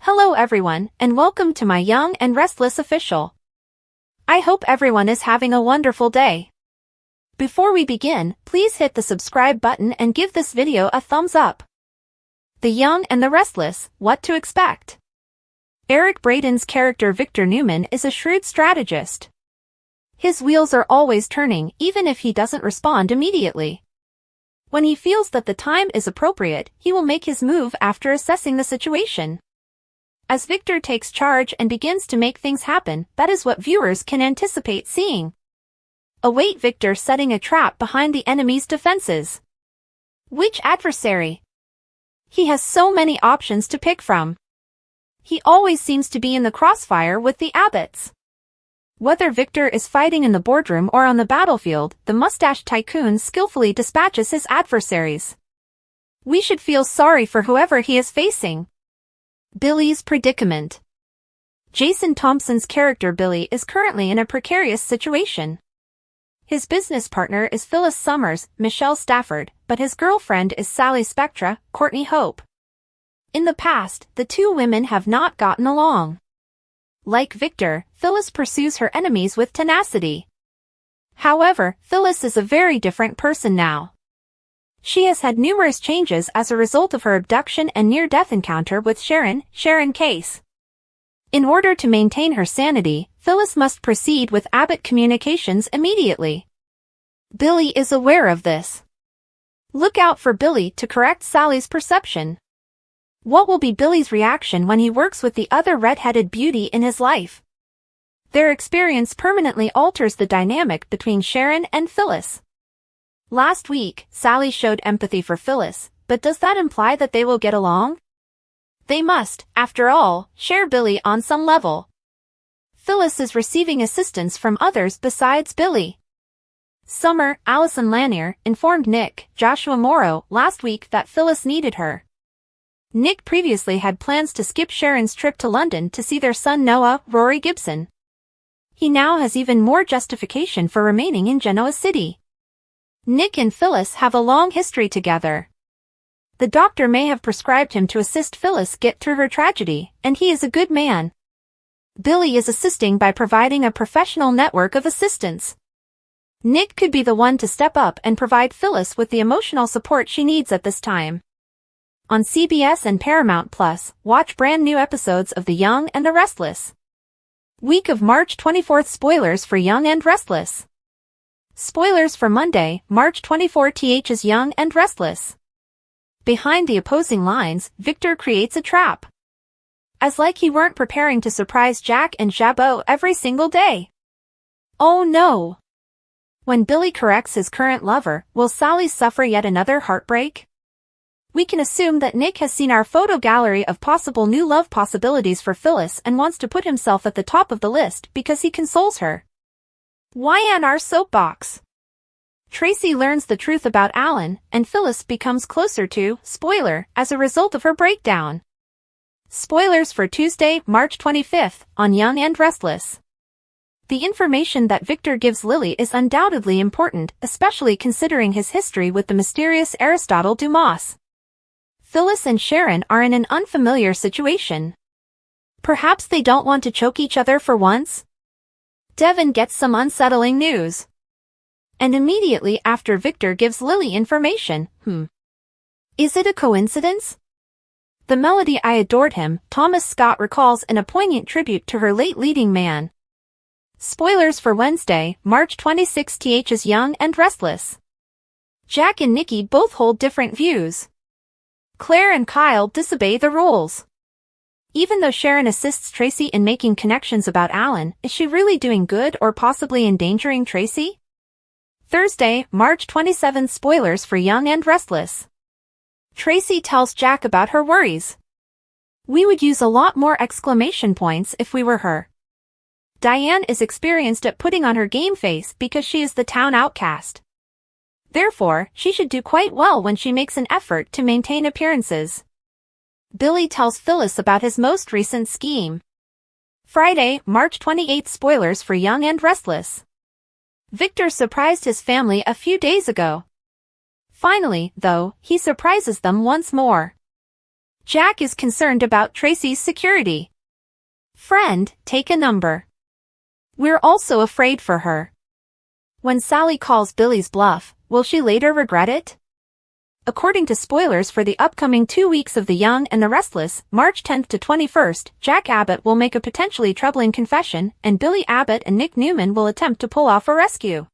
Hello everyone, and welcome to my Young and Restless official. I hope everyone is having a wonderful day. Before we begin, please hit the subscribe button and give this video a thumbs up. The Young and the Restless, What to Expect. Eric Braeden's character Victor Newman is a shrewd strategist. His wheels are always turning, even if he doesn't respond immediately. When he feels that the time is appropriate, he will make his move after assessing the situation. As Victor takes charge and begins to make things happen, that is what viewers can anticipate seeing. Await Victor setting a trap behind the enemy's defenses. Which adversary? He has so many options to pick from. He always seems to be in the crossfire with the Abbotts. Whether Victor is fighting in the boardroom or on the battlefield, the mustache tycoon skillfully dispatches his adversaries. We should feel sorry for whoever he is facing. Billy's predicament. Jason Thompson's character Billy is currently in a precarious situation. His business partner is Phyllis Summers, Michelle Stafford, but his girlfriend is Sally Spectra, Courtney Hope. In the past, the two women have not gotten along. Like Victor, Phyllis pursues her enemies with tenacity. However, Phyllis is a very different person now. She has had numerous changes as a result of her abduction and near-death encounter with Sharon Case. In order to maintain her sanity, Phyllis must proceed with Abbott communications immediately. Billy is aware of this. Look out for Billy to correct Sally's perception. What will be Billy's reaction when he works with the other red-headed beauty in his life? Their experience permanently alters the dynamic between Sharon and Phyllis. Last week, Sally showed empathy for Phyllis, but does that imply that they will get along? They must, after all, share Billy on some level. Phyllis is receiving assistance from others besides Billy. Summer, Allison Lanier, informed Nick, Joshua Morrow, last week that Phyllis needed her. Nick previously had plans to skip Sharon's trip to London to see their son Noah, Rory Gibson. He now has even more justification for remaining in Genoa City. Nick and Phyllis have a long history together. The doctor may have prescribed him to assist Phyllis get through her tragedy, and he is a good man. Billy is assisting by providing a professional network of assistants. Nick could be the one to step up and provide Phyllis with the emotional support she needs at this time. On CBS and Paramount Plus, watch brand new episodes of The Young and the Restless. Week of March 24th spoilers for Young and Restless. Spoilers for Monday, March 24th's Young and Restless. Behind the opposing lines, Victor creates a trap. As like he weren't preparing to surprise Jack and Jabot every single day. Oh no! When Billy corrects his current lover, will Sally suffer yet another heartbreak? We can assume that Nick has seen our photo gallery of possible new love possibilities for Phyllis and wants to put himself at the top of the list because he consoles her. Why on our soapbox? Tracy learns the truth about Alan, and Phyllis becomes closer to, spoiler, as a result of her breakdown. Spoilers for Tuesday, March 25th, on Young and Restless. The information that Victor gives Lily is undoubtedly important, especially considering his history with the mysterious Aristotle Dumas. Phyllis and Sharon are in an unfamiliar situation. Perhaps they don't want to choke each other for once? Devon gets some unsettling news. And immediately after Victor gives Lily information, Is it a coincidence? The melody I Adored Him, Thomas Scott recalls in a poignant tribute to her late leading man. Spoilers for Wednesday, March 26th's Young and Restless. Jack and Nikki both hold different views. Claire and Kyle disobey the rules. Even though Sharon assists Tracy in making connections about Alan, is she really doing good or possibly endangering Tracy? Thursday, March 27th spoilers for Young and Restless. Tracy tells Jack about her worries. We would use a lot more exclamation points if we were her. Diane is experienced at putting on her game face because she is the town outcast. Therefore, she should do quite well when she makes an effort to maintain appearances. Billy tells Phyllis about his most recent scheme. Friday, March 28th spoilers for Young and Restless. Victor surprised his family a few days ago. Finally, though, he surprises them once more. Jack is concerned about Tracy's security. Friend, take a number. We're also afraid for her. When Sally calls Billy's bluff, will she later regret it? According to spoilers for the upcoming 2 weeks of The Young and the Restless, March 10th to 21st, Jack Abbott will make a potentially troubling confession, and Billy Abbott and Nick Newman will attempt to pull off a rescue.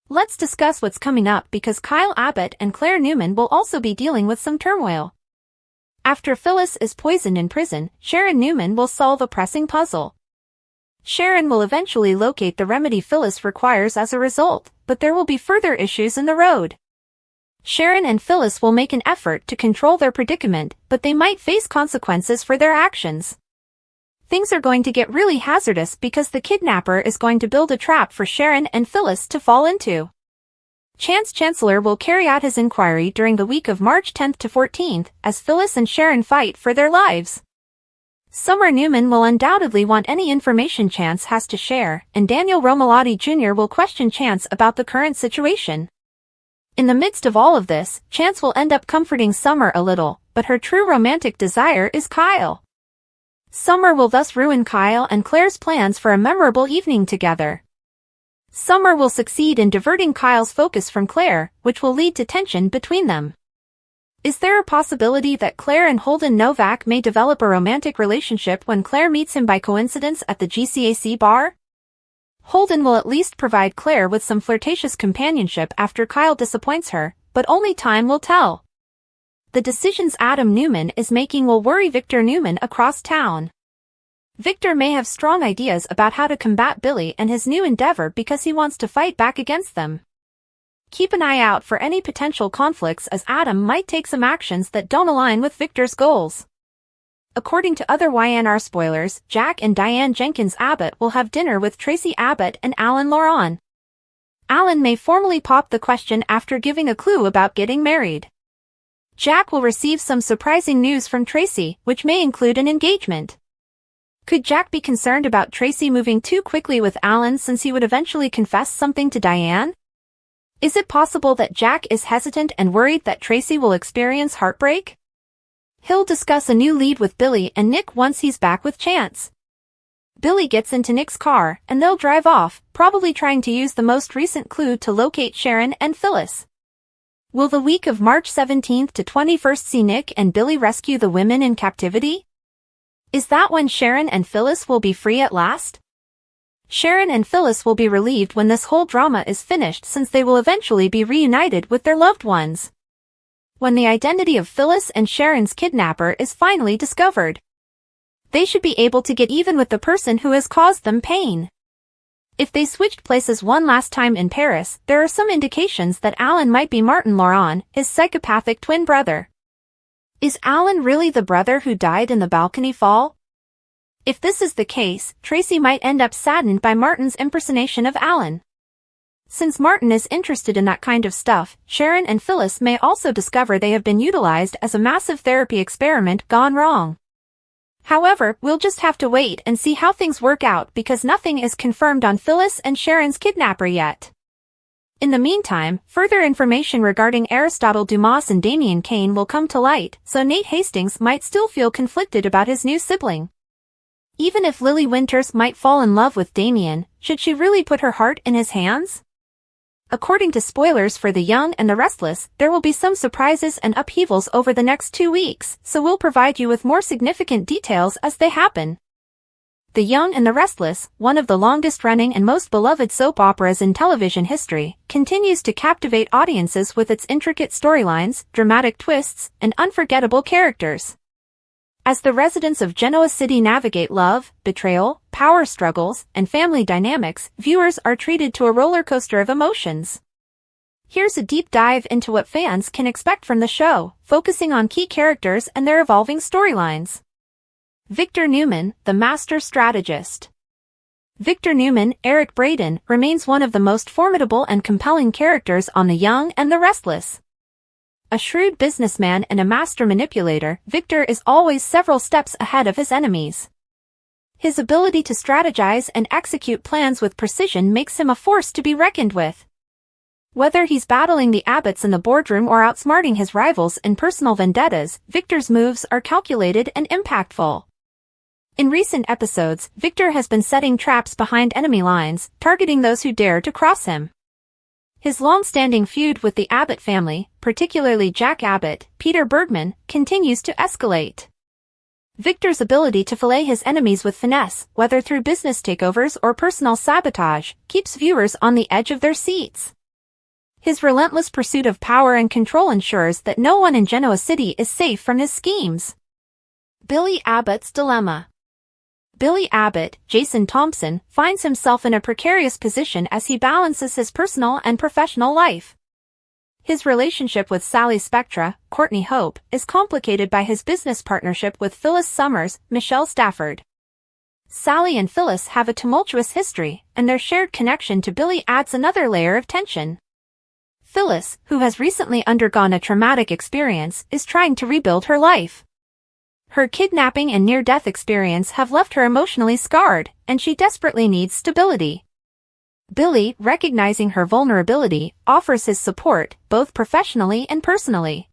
Let's discuss what's coming up because Kyle Abbott and Claire Newman will also be dealing with some turmoil. After Phyllis is poisoned in prison, Sharon Newman will solve a pressing puzzle. Sharon will eventually locate the remedy Phyllis requires as a result, but there will be further issues in the road. Sharon and Phyllis will make an effort to control their predicament, but they might face consequences for their actions. Things are going to get really hazardous because the kidnapper is going to build a trap for Sharon and Phyllis to fall into. Chance Chancellor will carry out his inquiry during the week of March 10th to 14th, as Phyllis and Sharon fight for their lives. Summer Newman will undoubtedly want any information Chance has to share, and Daniel Romalotti Jr. will question Chance about the current situation. In the midst of all of this, Chance will end up comforting Summer a little, but her true romantic desire is Kyle. Summer will thus ruin Kyle and Claire's plans for a memorable evening together. Summer will succeed in diverting Kyle's focus from Claire, which will lead to tension between them. Is there a possibility that Claire and Holden Novak may develop a romantic relationship when Claire meets him by coincidence at the GCAC bar? Holden will at least provide Claire with some flirtatious companionship after Kyle disappoints her, but only time will tell. The decisions Adam Newman is making will worry Victor Newman across town. Victor may have strong ideas about how to combat Billy and his new endeavor because he wants to fight back against them. Keep an eye out for any potential conflicts as Adam might take some actions that don't align with Victor's goals. According to other YNR spoilers, Jack and Diane Jenkins Abbott will have dinner with Tracy Abbott and Alan Laurent. Alan may formally pop the question after giving a clue about getting married. Jack will receive some surprising news from Tracy, which may include an engagement. Could Jack be concerned about Tracy moving too quickly with Alan since he would eventually confess something to Diane? Is it possible that Jack is hesitant and worried that Tracy will experience heartbreak? He'll discuss a new lead with Billy and Nick once he's back with Chance. Billy gets into Nick's car, and they'll drive off, probably trying to use the most recent clue to locate Sharon and Phyllis. Will the week of March 17th to 21st see Nick and Billy rescue the women in captivity? Is that when Sharon and Phyllis will be free at last? Sharon and Phyllis will be relieved when this whole drama is finished since they will eventually be reunited with their loved ones. When the identity of Phyllis and Sharon's kidnapper is finally discovered, they should be able to get even with the person who has caused them pain. If they switched places one last time in Paris, there are some indications that Alan might be Martin Laurent, his psychopathic twin brother. Is Alan really the brother who died in the balcony fall? If this is the case, Tracy might end up saddened by Martin's impersonation of Alan. Since Martin is interested in that kind of stuff, Sharon and Phyllis may also discover they have been utilized as a massive therapy experiment gone wrong. However, we'll just have to wait and see how things work out because nothing is confirmed on Phyllis and Sharon's kidnapper yet. In the meantime, further information regarding Aristotle Dumas and Damian Kane will come to light, so Nate Hastings might still feel conflicted about his new sibling. Even if Lily Winters might fall in love with Damian, should she really put her heart in his hands? According to spoilers for The Young and the Restless, there will be some surprises and upheavals over the next 2 weeks, so we'll provide you with more significant details as they happen. The Young and the Restless, one of the longest-running and most beloved soap operas in television history, continues to captivate audiences with its intricate storylines, dramatic twists, and unforgettable characters. As the residents of Genoa City navigate love, betrayal, power struggles, and family dynamics, viewers are treated to a roller coaster of emotions. Here's a deep dive into what fans can expect from the show, focusing on key characters and their evolving storylines. Victor Newman, the master strategist. Victor Newman, Eric Braeden, remains one of the most formidable and compelling characters on The Young and the Restless. A shrewd businessman and a master manipulator, Victor is always several steps ahead of his enemies. His ability to strategize and execute plans with precision makes him a force to be reckoned with. Whether he's battling the Abbotts in the boardroom or outsmarting his rivals in personal vendettas, Victor's moves are calculated and impactful. In recent episodes, Victor has been setting traps behind enemy lines, targeting those who dare to cross him. His long-standing feud with the Abbott family, particularly Jack Abbott, Peter Bergman, continues to escalate. Victor's ability to fillet his enemies with finesse, whether through business takeovers or personal sabotage, keeps viewers on the edge of their seats. His relentless pursuit of power and control ensures that no one in Genoa City is safe from his schemes. Billy Abbott's dilemma. Billy Abbott, Jason Thompson, finds himself in a precarious position as he balances his personal and professional life. His relationship with Sally Spectra, Courtney Hope, is complicated by his business partnership with Phyllis Summers, Michelle Stafford. Sally and Phyllis have a tumultuous history, and their shared connection to Billy adds another layer of tension. Phyllis, who has recently undergone a traumatic experience, is trying to rebuild her life. Her kidnapping and near-death experience have left her emotionally scarred, and she desperately needs stability. Billy, recognizing her vulnerability, offers his support, both professionally and personally.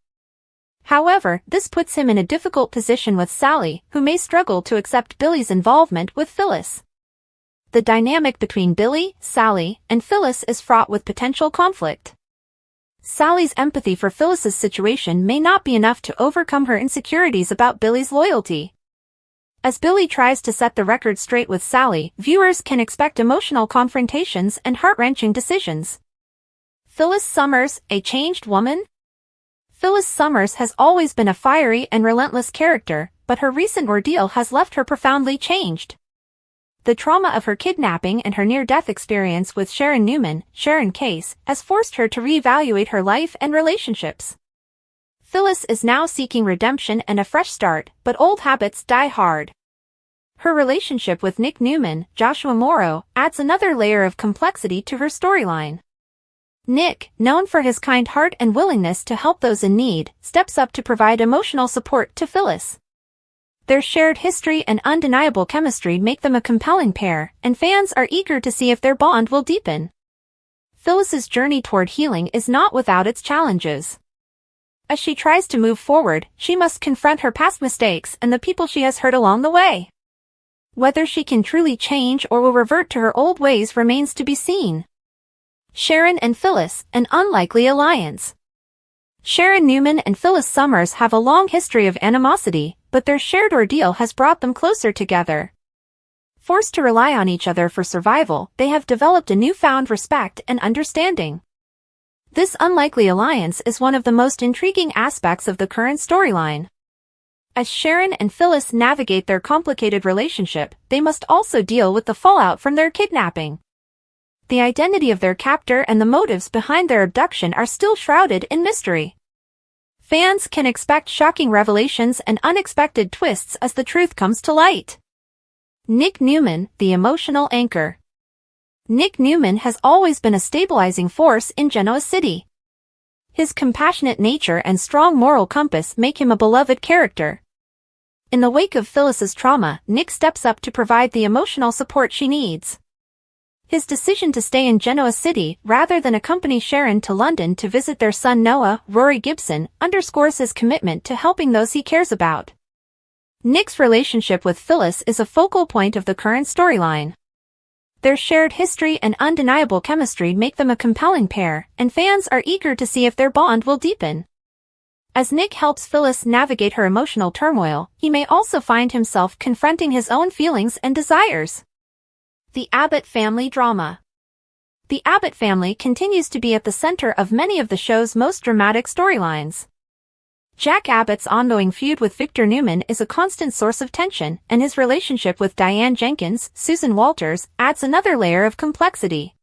However, this puts him in a difficult position with Sally, who may struggle to accept Billy's involvement with Phyllis. The dynamic between Billy, Sally, and Phyllis is fraught with potential conflict. Sally's empathy for Phyllis's situation may not be enough to overcome her insecurities about Billy's loyalty. As Billy tries to set the record straight with Sally, viewers can expect emotional confrontations and heart-wrenching decisions. Phyllis Summers, a changed woman? Phyllis Summers has always been a fiery and relentless character, but her recent ordeal has left her profoundly changed. The trauma of her kidnapping and her near-death experience with Sharon Newman, Sharon Case, has forced her to reevaluate her life and relationships. Phyllis is now seeking redemption and a fresh start, but old habits die hard. Her relationship with Nick Newman, Joshua Morrow, adds another layer of complexity to her storyline. Nick, known for his kind heart and willingness to help those in need, steps up to provide emotional support to Phyllis. Their shared history and undeniable chemistry make them a compelling pair, and fans are eager to see if their bond will deepen. Phyllis's journey toward healing is not without its challenges. As she tries to move forward, she must confront her past mistakes and the people she has hurt along the way. Whether she can truly change or will revert to her old ways remains to be seen. Sharon and Phyllis, an unlikely alliance. Sharon Newman and Phyllis Summers have a long history of animosity, but their shared ordeal has brought them closer together. Forced to rely on each other for survival, they have developed a newfound respect and understanding. This unlikely alliance is one of the most intriguing aspects of the current storyline. As Sharon and Phyllis navigate their complicated relationship, they must also deal with the fallout from their kidnapping. The identity of their captor and the motives behind their abduction are still shrouded in mystery. Fans can expect shocking revelations and unexpected twists as the truth comes to light. Nick Newman, the emotional anchor. Nick Newman has always been a stabilizing force in Genoa City. His compassionate nature and strong moral compass make him a beloved character. In the wake of Phyllis's trauma, Nick steps up to provide the emotional support she needs. His decision to stay in Genoa City rather than accompany Sharon to London to visit their son Noah, Rory Gibson, underscores his commitment to helping those he cares about. Nick's relationship with Phyllis is a focal point of the current storyline. Their shared history and undeniable chemistry make them a compelling pair, and fans are eager to see if their bond will deepen. As Nick helps Phyllis navigate her emotional turmoil, he may also find himself confronting his own feelings and desires. The Abbott family drama. The Abbott family continues to be at the center of many of the show's most dramatic storylines. Jack Abbott's ongoing feud with Victor Newman is a constant source of tension, and his relationship with Diane Jenkins, Susan Walters, adds another layer of complexity.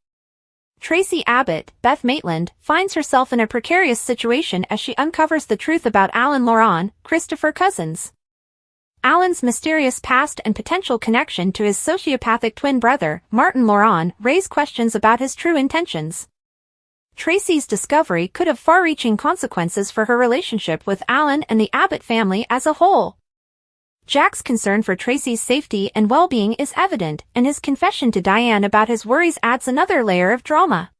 Tracy Abbott, Beth Maitland, finds herself in a precarious situation as she uncovers the truth about Alan Laurent, Christopher Cousins. Alan's mysterious past and potential connection to his sociopathic twin brother, Martin Laurent, raise questions about his true intentions. Tracy's discovery could have far-reaching consequences for her relationship with Alan and the Abbott family as a whole. Jack's concern for Tracy's safety and well-being is evident, and his confession to Diane about his worries adds another layer of drama.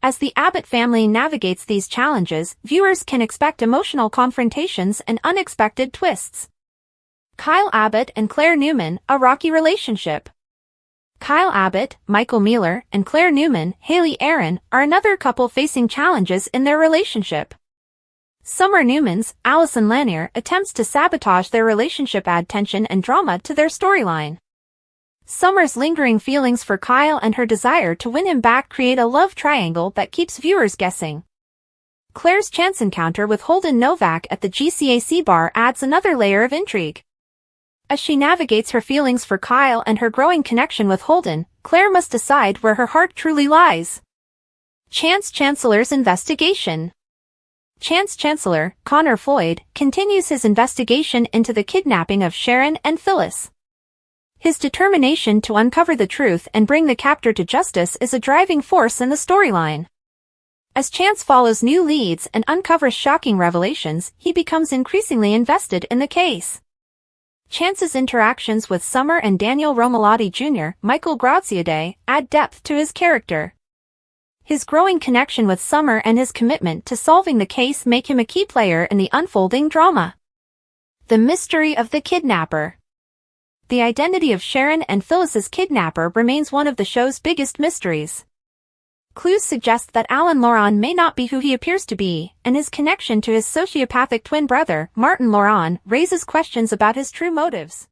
As the Abbott family navigates these challenges, viewers can expect emotional confrontations and unexpected twists. Kyle Abbott and Claire Newman, a rocky relationship. Kyle Abbott, Michael Mealer, and Claire Newman, Haley Aaron, are another couple facing challenges in their relationship. Summer Newman's, Allison Lanier, attempts to sabotage their relationship, add tension and drama to their storyline. Summer's lingering feelings for Kyle and her desire to win him back create a love triangle that keeps viewers guessing. Claire's chance encounter with Holden Novak at the GCAC bar adds another layer of intrigue. As she navigates her feelings for Kyle and her growing connection with Holden, Claire must decide where her heart truly lies. Chance Chancellor's investigation. Chance Chancellor, Connor Floyd, continues his investigation into the kidnapping of Sharon and Phyllis. His determination to uncover the truth and bring the captor to justice is a driving force in the storyline. As Chance follows new leads and uncovers shocking revelations, he becomes increasingly invested in the case. Chance's interactions with Summer and Daniel Romalotti Jr., Michael Graziadei, add depth to his character. His growing connection with Summer and his commitment to solving the case make him a key player in the unfolding drama. The mystery of the kidnapper. The identity of Sharon and Phyllis's kidnapper remains one of the show's biggest mysteries. Clues suggest that Alan Loran may not be who he appears to be, and his connection to his sociopathic twin brother, Martin Loran, raises questions about his true motives.